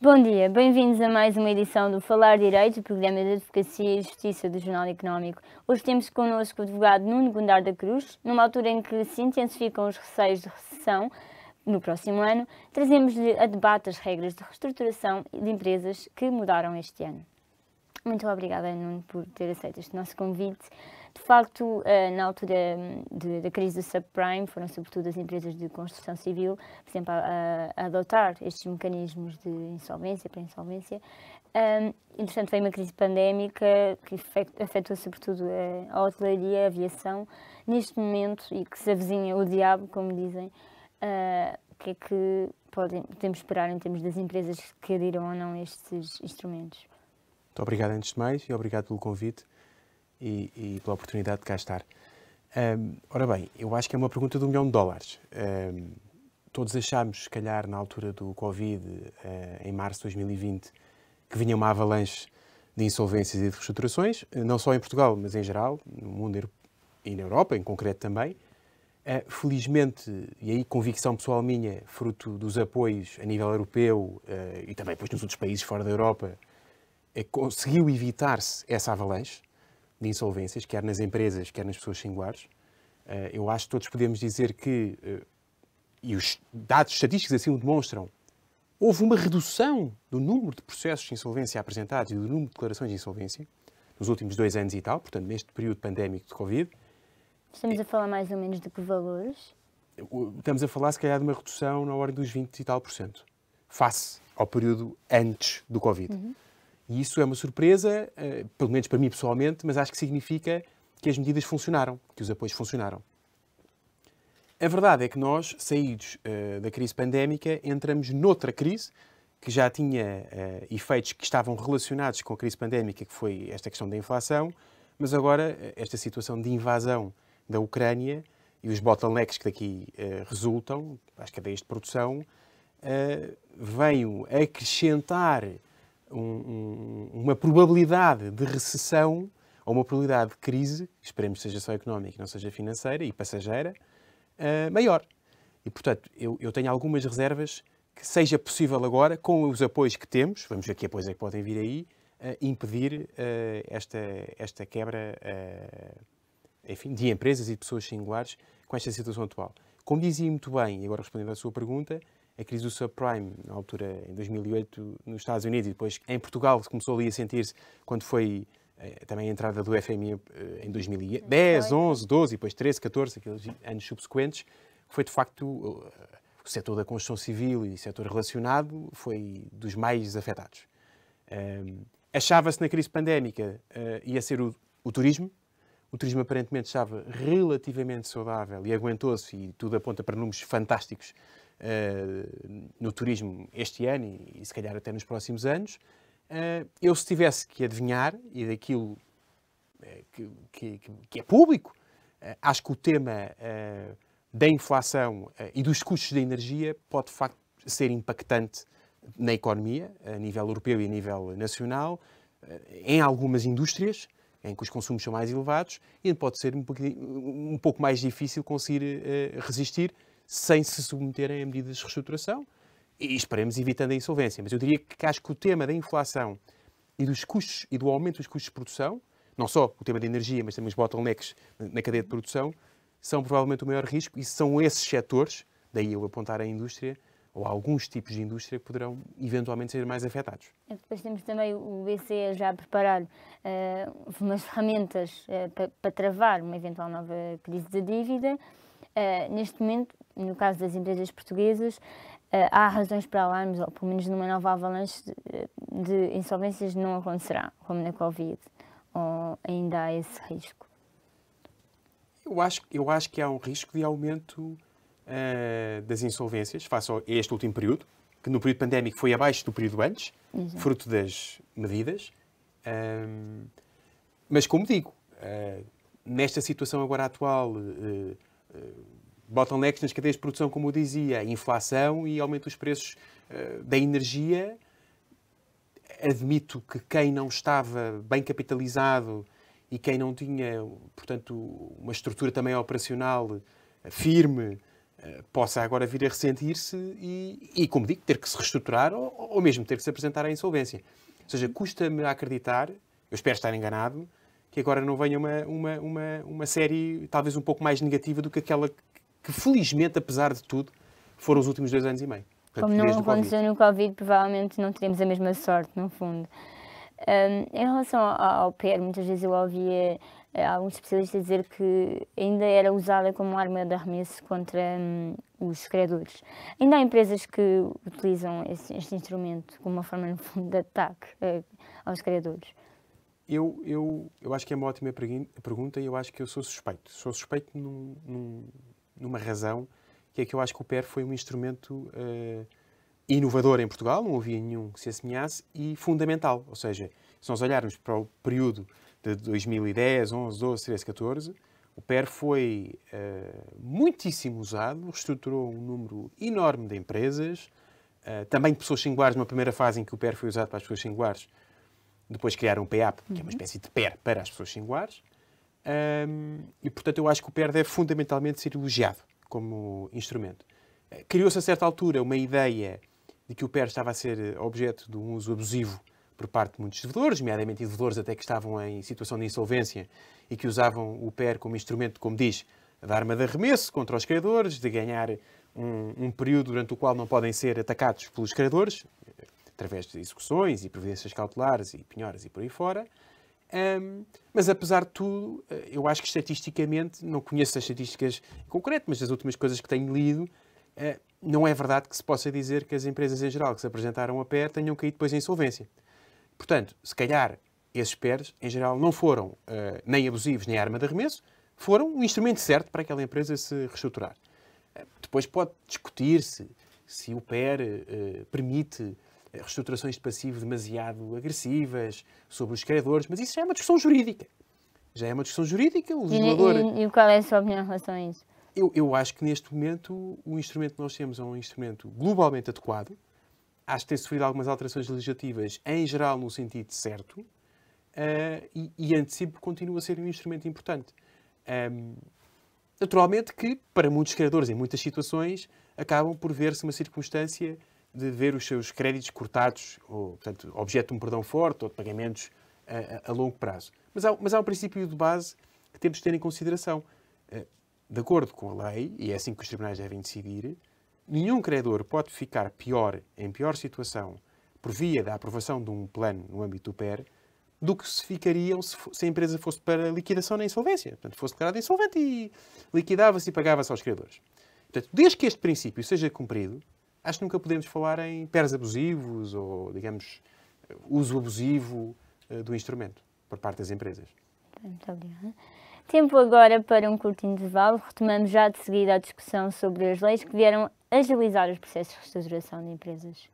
Bom dia, bem-vindos a mais uma edição do Falar Direito, o programa de Advocacia e Justiça do Jornal Económico. Hoje temos connosco o advogado Nuno Gondar da Cruz. Numa altura em que se intensificam os receios de recessão no próximo ano, trazemos-lhe a debate as regras de reestruturação de empresas que mudaram este ano. Muito obrigada, Nuno, por ter aceito este nosso convite. De facto, na altura da crise do subprime, foram sobretudo as empresas de construção civil, por exemplo, a adotar estes mecanismos de insolvência, pré-insolvência. Entretanto, veio uma crise pandémica que afetou sobretudo a hotelaria, a aviação. Neste momento, e que se avizinha o diabo, como dizem, o que é que podemos esperar em termos das empresas que aderiram ou não a estes instrumentos? Muito obrigado antes de mais e obrigado pelo convite e pela oportunidade de cá estar. Ora bem, eu acho que é uma pergunta de $1 milhão. Todos achámos, se calhar, na altura do Covid, em março de 2020, que vinha uma avalanche de insolvências e de reestruturações, não só em Portugal, mas em geral, no mundo e na Europa, em concreto também. Felizmente, e aí convicção pessoal minha, fruto dos apoios a nível europeu e também depois nos outros países fora da Europa, conseguiu evitar-se essa avalanche de insolvências, quer nas empresas, quer nas pessoas singulares. Eu acho que todos podemos dizer que, e os dados estatísticos assim o demonstram, houve uma redução do número de processos de insolvência apresentados e do número de declarações de insolvência nos últimos 2 anos e tal, portanto, neste período pandémico de Covid. Estamos a falar mais ou menos de que valores? Estamos a falar, se calhar, de uma redução na ordem dos 20 e tal %, face ao período antes do Covid. E isso é uma surpresa, pelo menos para mim pessoalmente, mas acho que significa que as medidas funcionaram, que os apoios funcionaram. A verdade é que nós, saídos da crise pandémica, entramos noutra crise, que já tinha efeitos que estavam relacionados com a crise pandémica, que foi esta questão da inflação, mas agora esta situação de invasão da Ucrânia e os bottlenecks que daqui resultam, às cadeias de produção, veio acrescentar uma probabilidade de recessão ou uma probabilidade de crise, esperemos que seja só económica e não seja financeira e passageira, maior. E, portanto, eu tenho algumas reservas que seja possível agora, com os apoios que temos, vamos ver que apoios é que podem vir aí, impedir esta quebra enfim, de empresas e de pessoas singulares com esta situação atual. Como dizia muito bem, e agora respondendo à sua pergunta, a crise do subprime, na altura, em 2008, nos Estados Unidos, e depois em Portugal, começou ali a sentir-se quando foi também a entrada do FMI em 2010, 11, 12, e depois 13, 14, aqueles anos subsequentes, foi de facto o setor da construção civil e o setor relacionado foi dos mais afetados. Achava-se na crise pandémica ia ser o turismo. O turismo aparentemente estava relativamente saudável e aguentou-se, e tudo aponta para números fantásticos no turismo este ano e se calhar até nos próximos anos. Eu, se tivesse que adivinhar, e daquilo que é público, acho que o tema da inflação e dos custos da energia pode de facto ser impactante na economia, a nível europeu e a nível nacional, em algumas indústrias em que os consumos são mais elevados, e pode ser um pouco mais difícil conseguir resistir sem se submeterem a medidas de reestruturação e esperemos evitando a insolvência. Mas eu diria que acho que o tema da inflação e dos custos e do aumento dos custos de produção, não só o tema da energia, mas também os bottlenecks na cadeia de produção, são provavelmente o maior risco, e são esses setores, daí eu apontar a indústria, ou alguns tipos de indústria, que poderão eventualmente ser mais afetados. Depois temos também o BCE já a preparar umas ferramentas para travar uma eventual nova crise de dívida. Neste momento, no caso das empresas portuguesas, há razões para alarmes, ou pelo menos numa nova avalanche de insolvências não acontecerá, como na Covid, ou ainda há esse risco? Eu acho que há um risco de aumento das insolvências face a este último período, que no período pandémico foi abaixo do período antes, fruto das medidas. Mas, como digo, nesta situação agora atual, bottlenecks nas cadeias de produção, como eu dizia, inflação e aumento dos preços da energia, admito que quem não estava bem capitalizado e quem não tinha, portanto, uma estrutura também operacional firme, possa agora vir a ressentir-se e, como digo, ter que se reestruturar ou mesmo ter que se apresentar à insolvência. Ou seja, custa-me acreditar, eu espero estar enganado, que agora não venha uma série talvez um pouco mais negativa do que aquela que felizmente, apesar de tudo, foram os últimos 2 anos e meio. Portanto, Como não aconteceu no Covid, provavelmente não teríamos a mesma sorte, no fundo. Em relação ao PER, muitas vezes eu ouvia alguns especialistas dizer que ainda era usada como arma de arremesso contra os credores. Ainda há empresas que utilizam este instrumento como uma forma, no fundo, de ataque aos credores. Eu acho que é uma ótima pergunta e eu acho que eu sou suspeito. Sou suspeito numa razão, que é que eu acho que o PER foi um instrumento inovador em Portugal, não havia nenhum que se assemelhasse, e fundamental. Ou seja, se nós olharmos para o período de 2010, 11, 12, 13, 14, o PER foi muitíssimo usado, reestruturou um número enorme de empresas, também de pessoas singulares, numa primeira fase em que o PER foi usado para as pessoas singulares, depois criaram um PEAP, que é uma espécie de PER para as pessoas singulares, e portanto eu acho que o PER deve fundamentalmente ser elogiado como instrumento. Criou-se a certa altura uma ideia de que o PER estava a ser objeto de um uso abusivo por parte de muitos devedores, nomeadamente devedores até que estavam em situação de insolvência e que usavam o PER como instrumento, como diz, de arma de arremesso contra os credores, de ganhar um período durante o qual não podem ser atacados pelos credores, através de execuções e providências cautelares e penhoras e por aí fora. Mas, apesar de tudo, eu acho que estatisticamente, não conheço as estatísticas em concreto, mas das últimas coisas que tenho lido, não é verdade que se possa dizer que as empresas em geral que se apresentaram a PER tenham caído depois em insolvência. Portanto, se calhar esses PERs, em geral, não foram nem abusivos nem arma de arremesso, foram o instrumento certo para aquela empresa se reestruturar. Depois pode discutir-se se o PER permite reestruturações de passivo demasiado agressivas sobre os credores, mas isso já é uma discussão jurídica. Já é uma discussão jurídica. O legislador... E qual é a sua opinião em relação a isso? Eu acho que neste momento o instrumento que nós temos é um instrumento globalmente adequado. Acho que tem sofrido algumas alterações legislativas, em geral no sentido certo, e antecipo continua a ser um instrumento importante. Naturalmente que, para muitos credores, em muitas situações, acabam por ver-se uma circunstância de ver os seus créditos cortados, ou, portanto, objeto de um perdão forte ou de pagamentos a longo prazo. Mas há um princípio de base que temos de ter em consideração. De acordo com a lei, e é assim que os tribunais devem decidir, nenhum credor pode ficar em pior situação por via da aprovação de um plano no âmbito do PER do que se ficariam se a empresa fosse para liquidação na insolvência. Portanto, fosse declarada insolvente e liquidava-se e pagava-se aos credores. Portanto, desde que este princípio seja cumprido, acho que nunca podemos falar em PERs abusivos ou, digamos, uso abusivo do instrumento por parte das empresas. Muito obrigada. Tempo agora para um curto intervalo. Retomamos já de seguida a discussão sobre as leis que vieram agilizar os processos de reestruturação de empresas.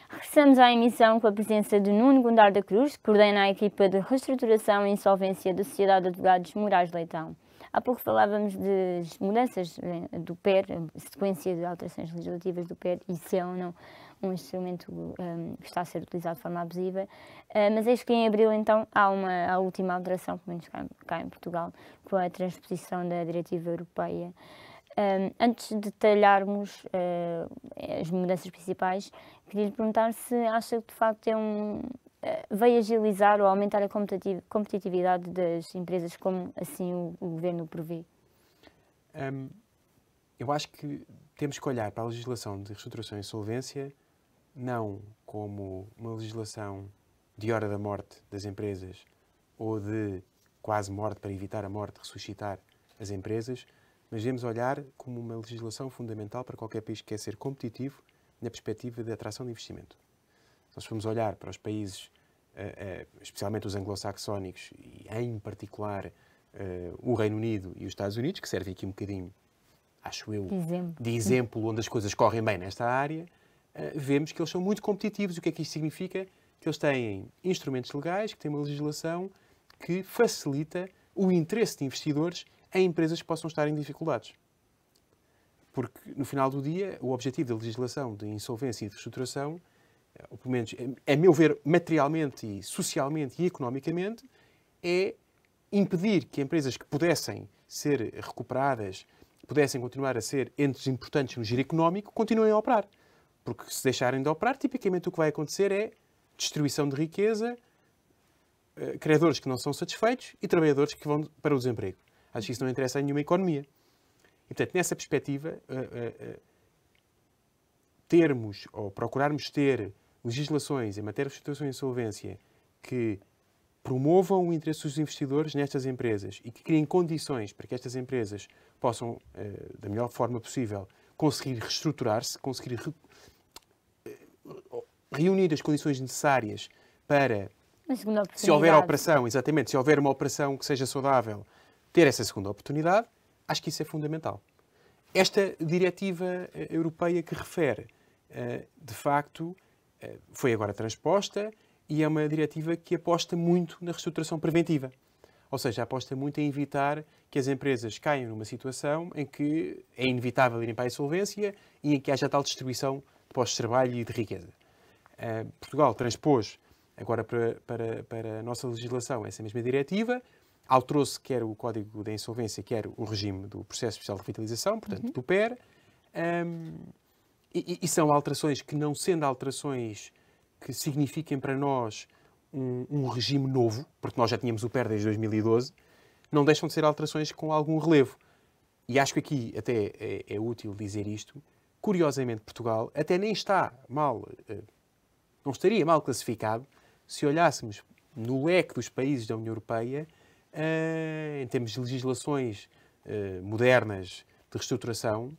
Regressamos à emissão com a presença de Nuno Gondar da Cruz, que coordena a equipa de reestruturação e insolvência da Sociedade de Advogados Morais Leitão. Há pouco falávamos das mudanças do PER, a sequência de alterações legislativas do PER, e se é ou não um instrumento que está a ser utilizado de forma abusiva. Mas eis que em abril, então, há a última alteração, pelo menos cá em Portugal, com a transposição da Diretiva Europeia. Antes de detalharmos as mudanças principais, queria lhe perguntar se acha que de facto veio agilizar ou aumentar a competitividade das empresas, como assim o Governo prevê. Eu acho que temos que olhar para a legislação de reestruturação e insolvência não como uma legislação de hora da morte das empresas ou de quase morte para evitar a morte, ressuscitar as empresas, mas devemos olhar como uma legislação fundamental para qualquer país que quer ser competitivo na perspectiva de atração de investimento. Se nós formos olhar para os países, especialmente os anglo-saxónicos, e em particular o Reino Unido e os Estados Unidos, que servem aqui um bocadinho, acho eu, de exemplo onde as coisas correm bem nesta área, vemos que eles são muito competitivos. O que é que isto significa? Que eles têm instrumentos legais, que têm uma legislação que facilita o interesse de investidores em empresas que possam estar em dificuldades. Porque, no final do dia, o objetivo da legislação de insolvência e de reestruturação, ou pelo menos, a meu ver, materialmente, e socialmente e economicamente, é impedir que empresas que pudessem ser recuperadas, pudessem continuar a ser entes importantes no giro económico, continuem a operar. Porque se deixarem de operar, tipicamente o que vai acontecer é destruição de riqueza, credores que não são satisfeitos e trabalhadores que vão para o desemprego. Acho que isso não interessa a nenhuma economia. E, portanto, nessa perspectiva, termos ou procurarmos ter legislações em matéria de reestruturação e insolvência que promovam o interesse dos investidores nestas empresas e que criem condições para que estas empresas possam, da melhor forma possível, conseguir reestruturar-se, conseguir reunir as condições necessárias para, se houver operação, exatamente, se houver uma operação que seja saudável, ter essa segunda oportunidade, acho que isso é fundamental. Esta diretiva europeia que refere, de facto, foi agora transposta e é uma diretiva que aposta muito na reestruturação preventiva. Ou seja, aposta muito em evitar que as empresas caiam numa situação em que é inevitável irem para a insolvência e em que haja tal distribuição de postos de trabalho e de riqueza. Portugal transpôs agora para a nossa legislação essa mesma diretiva, alterou-se quer o Código da Insolvência, quer o regime do Processo Especial de Revitalização, portanto, do PER, e são alterações que, não sendo alterações que signifiquem para nós um regime novo, porque nós já tínhamos o PER desde 2012, não deixam de ser alterações com algum relevo. E acho que aqui até é útil dizer isto. Curiosamente, Portugal até nem está mal, não estaria mal classificado se olhássemos no leque dos países da União Europeia, em termos de legislações modernas de reestruturação,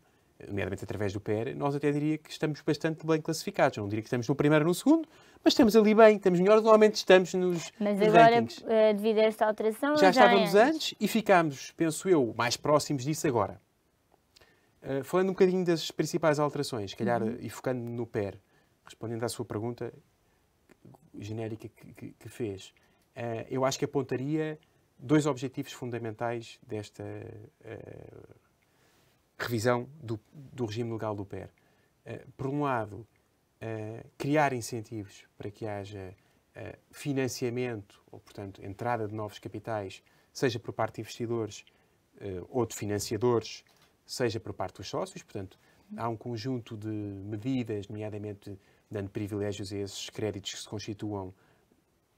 nomeadamente através do PER, nós até diria que estamos bastante bem classificados. Não diria que estamos no primeiro ou no segundo, mas estamos ali bem, estamos melhor, normalmente estamos nos Mas agora, rankings. Devido a esta alteração, Já estávamos antes e ficámos, penso eu, mais próximos disso agora. Falando um bocadinho das principais alterações, calhar, e focando no PER, respondendo à sua pergunta genérica que fez, eu acho que apontaria dois objetivos fundamentais desta revisão do regime legal do PER. Por um lado, criar incentivos para que haja financiamento, ou, portanto, entrada de novos capitais, seja por parte de investidores ou de financiadores, seja por parte dos sócios. Portanto, há um conjunto de medidas, nomeadamente dando privilégios a esses créditos que se constituam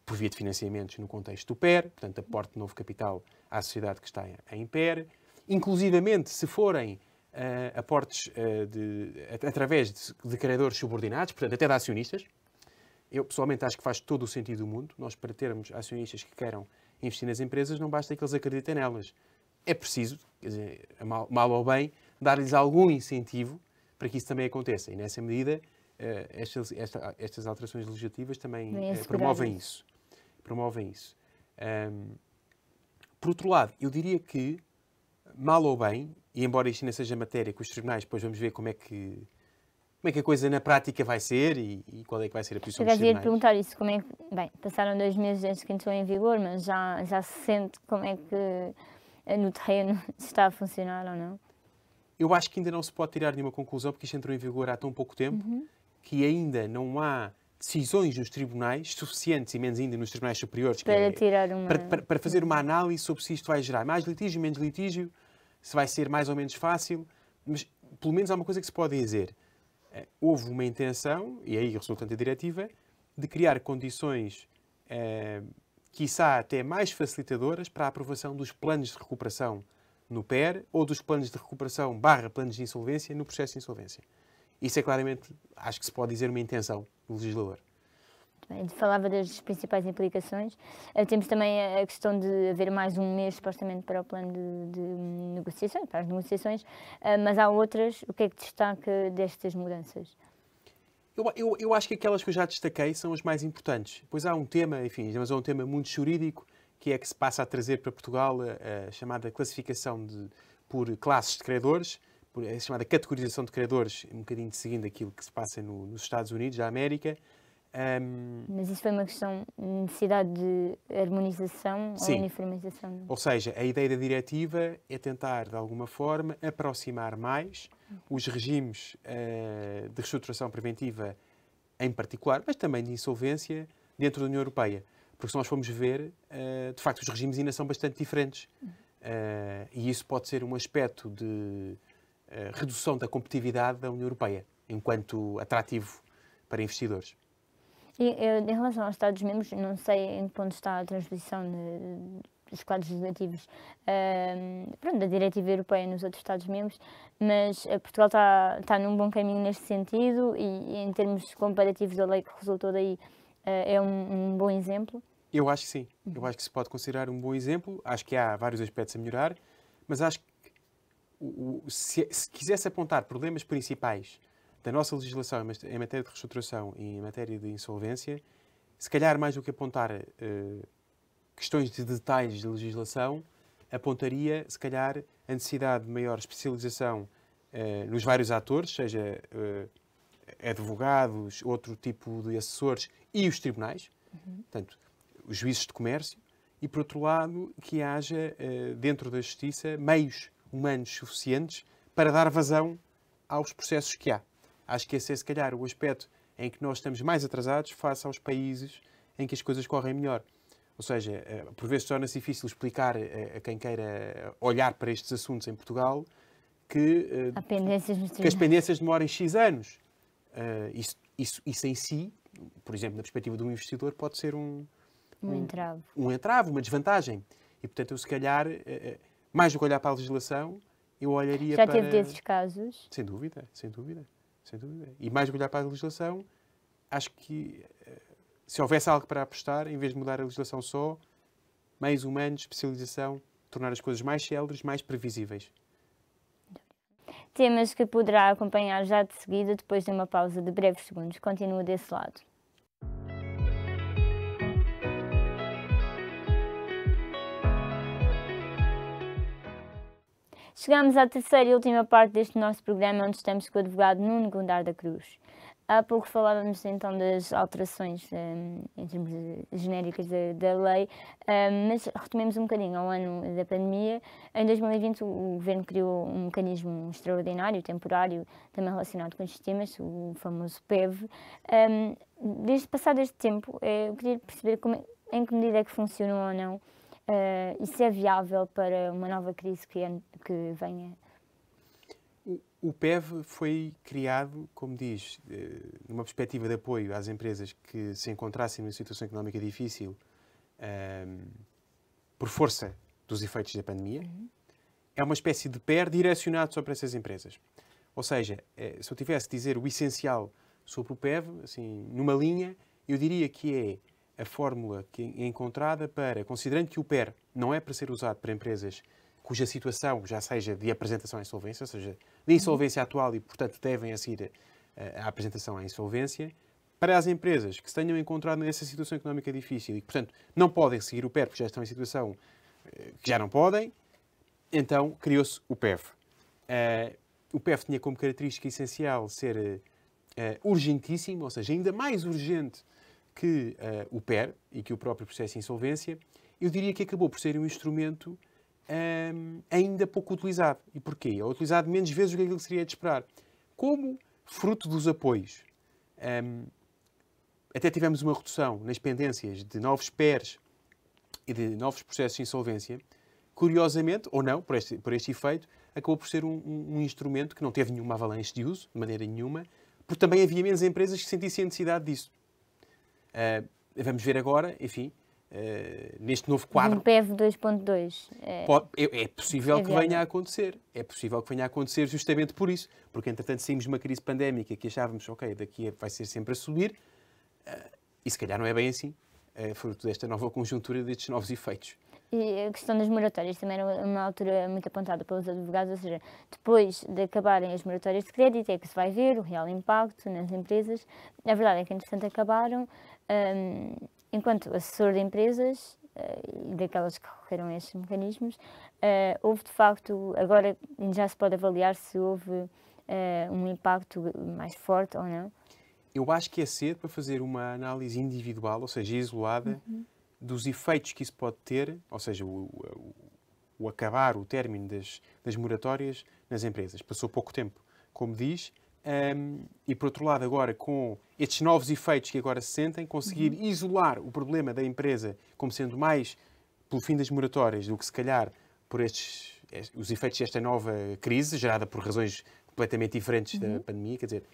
por via de financiamentos no contexto do PER, portanto, aporte de novo capital à sociedade que está em PER, inclusivamente se forem aportes através de credores subordinados, portanto, até de acionistas. Eu, pessoalmente, acho que faz todo o sentido do mundo. Nós, para termos acionistas que queiram investir nas empresas, não basta que eles acreditem nelas. É preciso, quer dizer, mal ou bem, dar-lhes algum incentivo para que isso também aconteça. E, nessa medida, estas alterações legislativas também promovem isso. Por outro lado, eu diria que, mal ou bem, e embora isto ainda seja matéria com os tribunais, depois vamos ver como é que a coisa na prática vai ser e qual é que vai ser a posição dos tribunais. Eu ia perguntar isso, como é que... Bem, passaram 2 meses desde que entrou em vigor, mas já se sente como é que no terreno está a funcionar ou não? Eu acho que ainda não se pode tirar nenhuma conclusão, porque isto entrou em vigor há tão pouco tempo, que ainda não há decisões nos tribunais suficientes, e menos ainda nos tribunais superiores, para fazer uma análise sobre se isto vai gerar mais litígio, menos litígio, se vai ser mais ou menos fácil, mas pelo menos há uma coisa que se pode dizer. Houve uma intenção, e aí resultante da diretiva, de criar condições, quiçá até mais facilitadoras, para a aprovação dos planos de recuperação no PER ou dos planos de recuperação / planos de insolvência no processo de insolvência. Isso é claramente, acho que se pode dizer, uma intenção do legislador. Falava das principais implicações. Temos também a questão de haver mais um mês, supostamente, para o plano de negociações, para as negociações, mas há outras. O que é que destaca destas mudanças? Eu acho que aquelas que eu já destaquei são as mais importantes. Pois há um tema, enfim, mas é um tema muito jurídico, que é que se passa a trazer para Portugal a chamada classificação por classes de credores, a chamada categorização de credores, um bocadinho seguindo aquilo que se passa nos Estados Unidos da América. Mas isso foi uma questão de necessidade de harmonização ou uniformização? Ou seja, a ideia da diretiva é tentar, de alguma forma, aproximar mais os regimes de reestruturação preventiva em particular, mas também de insolvência dentro da União Europeia. Porque se nós formos ver, de facto, os regimes ainda são bastante diferentes. E isso pode ser um aspecto de redução da competitividade da União Europeia, enquanto atrativo para investidores. E, em relação aos Estados-membros, não sei em que ponto está a transposição dos quadros legislativos da diretiva europeia nos outros Estados-membros, mas Portugal está num bom caminho neste sentido e em termos comparativos da lei que resultou daí, é um bom exemplo. Eu acho que sim. Eu acho que se pode considerar um bom exemplo. Acho que há vários aspectos a melhorar, mas acho que se quisesse apontar problemas principais da nossa legislação em matéria de reestruturação e em matéria de insolvência, se calhar mais do que apontar questões de detalhes de legislação, apontaria, se calhar, a necessidade de maior especialização nos vários atores, seja advogados, outro tipo de assessores e os tribunais, portanto, os juízes de comércio, e, por outro lado, que haja, dentro da justiça, meios humanos suficientes para dar vazão aos processos que há. Acho que esse é, se calhar, o aspecto em que nós estamos mais atrasados face aos países em que as coisas correm melhor. Ou seja, por vezes torna-se difícil explicar a quem queira olhar para estes assuntos em Portugal que as pendências demorem X anos. Isso em si, por exemplo, na perspectiva de um investidor, pode ser um entrave, uma desvantagem. E, portanto, eu, se calhar, mais do que olhar para a legislação, eu olharia para... Já teve desses casos? Sem dúvida, sem dúvida, sem dúvida. E mais do que olhar para a legislação, acho que se houvesse algo para apostar, em vez de mudar a legislação só, meios humanos, especialização, tornar as coisas mais céleres, mais previsíveis. Temas que poderá acompanhar já de seguida, depois de uma pausa de breves segundos. Continua desse lado. Chegamos à terceira e última parte deste nosso programa, onde estamos com o advogado Nuno Gondar da Cruz. Há pouco falávamos então das alterações em termos genéricas da lei, mas retomemos um bocadinho ao ano da pandemia. Em 2020 o Governo criou um mecanismo extraordinário, temporário, também relacionado com os sistemas, o famoso PEV. Passado este tempo, eu queria perceber em que medida é que funcionam ou não e se é viável para uma nova crise que venha. O PEV foi criado, como diz, numa perspectiva de apoio às empresas que se encontrassem numa situação económica difícil por força dos efeitos da pandemia. É uma espécie de PER direcionado só para essas empresas. Ou seja, se eu tivesse de dizer o essencial sobre o PEV, assim, numa linha, eu diria que é a fórmula que é encontrada para, considerando que o PER não é para ser usado para empresas cuja situação já seja de apresentação à insolvência, ou seja, de insolvência atual e, portanto, devem seguir a apresentação à insolvência, para as empresas que se tenham encontrado nessa situação económica difícil e que, portanto, não podem seguir o PER porque já estão em situação que já não podem, então criou-se o PEV. O PEV tinha como característica essencial ser urgentíssimo, ou seja, ainda mais urgente que o PER e que o próprio processo de insolvência. Eu diria que acabou por ser um instrumento ainda pouco utilizado. E porquê? É utilizado menos vezes do que aquilo que seria de esperar. Como fruto dos apoios, até tivemos uma redução nas pendências de novos PERs e de novos processos de insolvência. Curiosamente, ou não, por este efeito, acabou por ser um instrumento que não teve nenhuma avalanche de uso, de maneira nenhuma, porque também havia menos empresas que sentissem a necessidade disso. Vamos ver agora, enfim, neste novo quadro. Um PEV 2.2. É possível que venha a acontecer. É possível que venha a acontecer justamente por isso. Porque, entretanto, saímos de uma crise pandémica que achávamos, ok, daqui vai ser sempre a subir. E se calhar não é bem assim. Fruto desta nova conjuntura, destes novos efeitos. E a questão das moratórias também era uma altura muito apontada pelos advogados, ou seja, depois de acabarem as moratórias de crédito é que se vai ver o real impacto nas empresas. A verdade é que, entretanto, acabaram. Enquanto assessor de empresas e daquelas que recorreram a estes mecanismos, houve de facto, agora já se pode avaliar se houve um impacto mais forte ou não? Eu acho que é cedo para fazer uma análise individual, ou seja, isolada, dos efeitos que isso pode ter, ou seja, o acabar, o término das moratórias nas empresas. Passou pouco tempo. Como diz, e, por outro lado, agora com estes novos efeitos que agora se sentem, conseguir isolar o problema da empresa como sendo mais pelo fim das moratórias do que, se calhar, por os efeitos desta nova crise, gerada por razões completamente diferentes da pandemia. Quer dizer,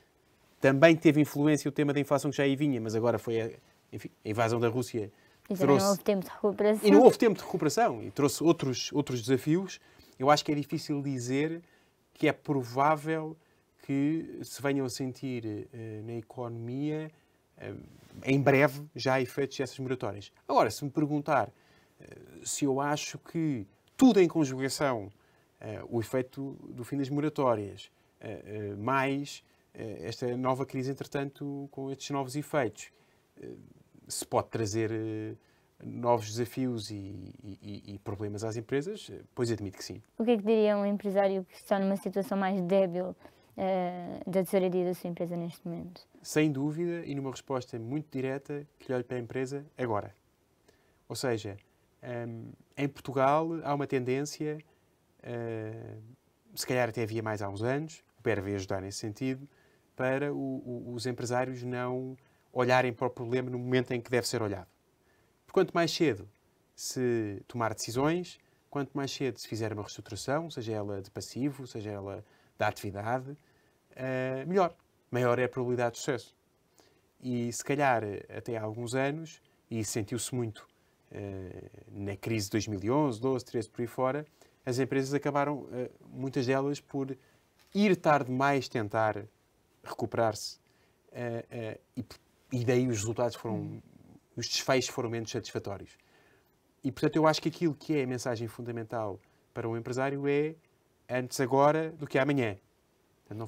também teve influência o tema da inflação que já aí vinha, mas agora foi enfim, a invasão da Rússia. E também não houve tempo de recuperação. E não houve tempo de recuperação e trouxe outros desafios. Eu acho que é difícil dizer que é provável que se venham a sentir na economia em breve já efeitos dessas moratórias. Agora, se me perguntar se eu acho que tudo em conjugação, o efeito do fim das moratórias, mais esta nova crise, entretanto, com estes novos efeitos, se pode trazer novos desafios e problemas às empresas, pois admito que sim. O que é que diria um empresário que está numa situação mais débil da tesouraria da sua empresa neste momento? Sem dúvida, e numa resposta muito direta, que lhe olhe para a empresa agora. Ou seja, em Portugal há uma tendência, se calhar até havia mais há uns anos, o PER veio ajudar nesse sentido, para os empresários não olharem para o problema no momento em que deve ser olhado. Porque quanto mais cedo se tomar decisões, quanto mais cedo se fizer uma reestruturação, seja ela de passivo, seja ela da atividade, melhor. Maior é a probabilidade de sucesso. E se calhar até há alguns anos, e sentiu-se muito na crise de 2011, 12, 13, por aí fora, as empresas acabaram, muitas delas, por ir tarde demais tentar recuperar-se. E daí os resultados os desfechos foram menos satisfatórios. E, portanto, eu acho que aquilo que é a mensagem fundamental para um empresário é antes agora do que amanhã. Portanto,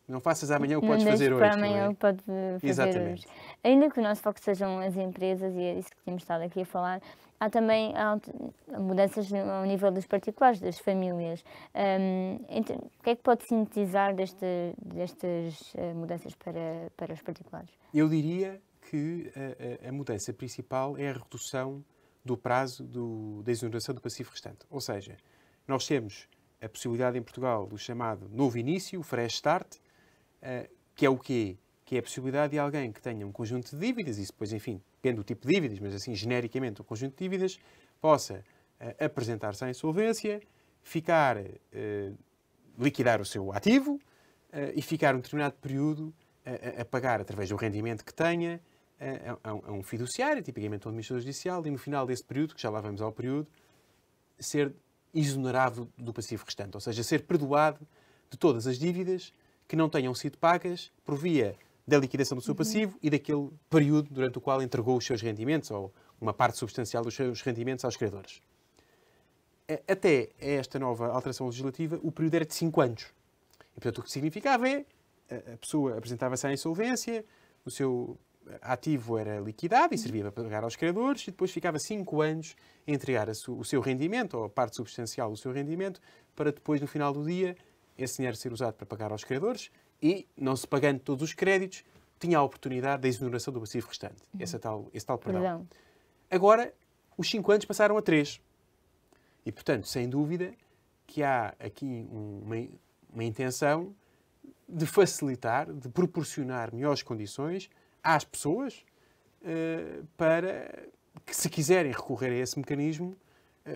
não faças amanhã o que podes fazer hoje. Para amanhã o que pode fazer Exatamente. hoje. Ainda que o nosso foco sejam as empresas, e é isso que temos estado aqui a falar, há também mudanças ao nível dos particulares, das famílias. Então, o que é que pode sintetizar destas mudanças para os particulares? Eu diria que a mudança principal é a redução do prazo da exoneração do passivo restante. Ou seja, nós temos a possibilidade em Portugal do chamado novo início, fresh start, que é o quê? Que é a possibilidade de alguém que tenha um conjunto de dívidas, e depois, enfim, depende do tipo de dívidas, mas assim, genericamente, um conjunto de dívidas, possa apresentar-se à insolvência, liquidar o seu ativo e ficar um determinado período a pagar, através do rendimento que tenha, a um fiduciário, tipicamente um administrador judicial, e no final desse período, que já lá vamos ao período, ser exonerado do passivo restante, ou seja, ser perdoado de todas as dívidas que não tenham sido pagas por via da liquidação do seu passivo e daquele período durante o qual entregou os seus rendimentos, ou uma parte substancial dos seus rendimentos aos credores. Até esta nova alteração legislativa, o período era de 5 anos. E, portanto, o que significava é a pessoa apresentava-se à insolvência, o seu ativo era liquidado e servia para pagar aos credores, e depois ficava 5 anos a entregar o seu rendimento, ou a parte substancial do seu rendimento, para depois, no final do dia, esse dinheiro ser usado para pagar aos credores e, não se pagando todos os créditos, tinha a oportunidade da exoneração do passivo restante. Esse tal perdão. Agora, os 5 anos passaram a 3. E, portanto, sem dúvida que há aqui uma intenção de facilitar, de proporcionar melhores condições às pessoas para que, se quiserem recorrer a esse mecanismo,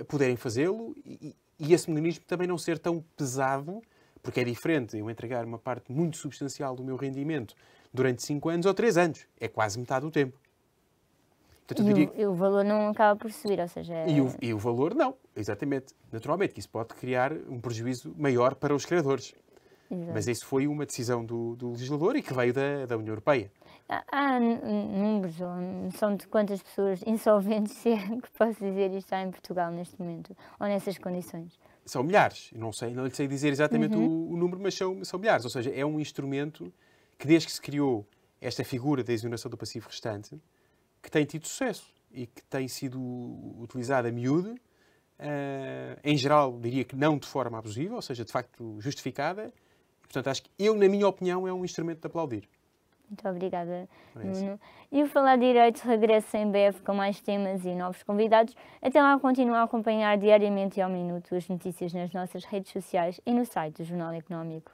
puderem fazê-lo e esse mecanismo também não ser tão pesado, porque é diferente eu entregar uma parte muito substancial do meu rendimento durante 5 anos ou 3 anos. É quase metade do tempo. Portanto, e o valor não acaba por subir, ou seja... E o valor não, exatamente. Naturalmente, que isso pode criar um prejuízo maior para os credores. Exato. Mas isso foi uma decisão do legislador e que veio da União Europeia. Há números ou noção de quantas pessoas insolventes, se é que posso dizer, está em Portugal neste momento, ou nessas condições? São milhares. Não lhe sei dizer exatamente o número, mas são milhares. Ou seja, é um instrumento que, desde que se criou esta figura da exoneração do passivo restante, que tem tido sucesso e que tem sido utilizado a miúdo, em geral, diria que não de forma abusiva, ou seja, de facto justificada. Portanto, acho que na minha opinião, é um instrumento de aplaudir. Muito obrigada, Nuno. E o Falar Direito regressa em breve com mais temas e novos convidados. Até lá, continua a acompanhar diariamente e ao minuto as notícias nas nossas redes sociais e no site do Jornal Económico.